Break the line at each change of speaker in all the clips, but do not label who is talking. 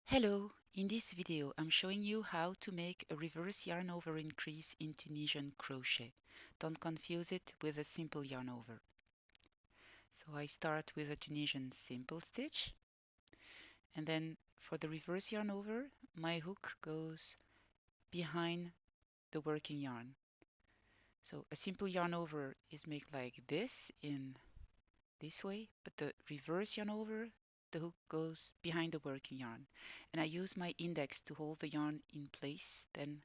Hello, in this video I'm showing you how to make a reverse yarn over increase in Tunisian crochet. Don't confuse it with a simple yarn over. So I start with a Tunisian simple stitch, and then for the reverse yarn over my hook goes behind the working yarn. So a simple yarn over is made like this in this way, but the reverse yarn over, the hook goes behind the working yarn, and I use my index to hold the yarn in place. Then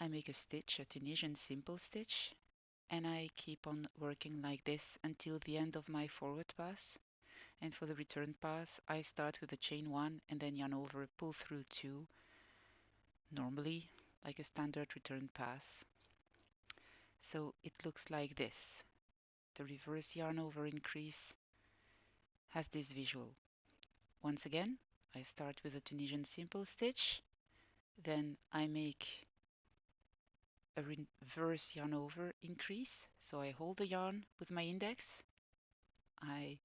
I make a stitch, a Tunisian simple stitch, and I keep on working like this until the end of my forward pass. And for the return pass, I start with a chain 1 and then yarn over, pull through 2, normally like a standard return pass. So it looks like this. The reverse yarn over increase has this visual. Once again, I start with a Tunisian simple stitch, then I make a reverse yarn over increase. So I hold the yarn with my index, I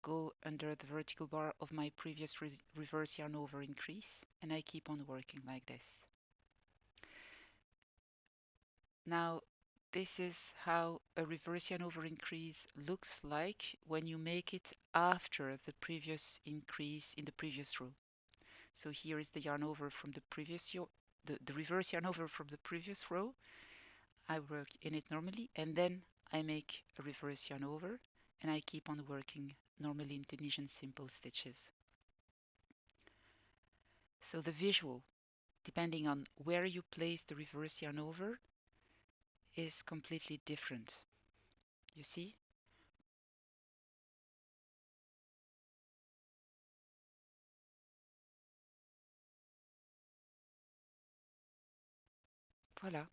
go under the vertical bar of my previous reverse yarn over increase, and I keep on working like this. Now, this is how a reverse yarn over increase looks like when you make it after the previous increase in the previous row. So here is the yarn over from the previous the reverse yarn over from the previous row. I work in it normally, and then I make a reverse yarn over, and I keep on working normally in Tunisian simple stitches. So the visual, depending on where you place the reverse yarn over, is completely different. You see? Voilà.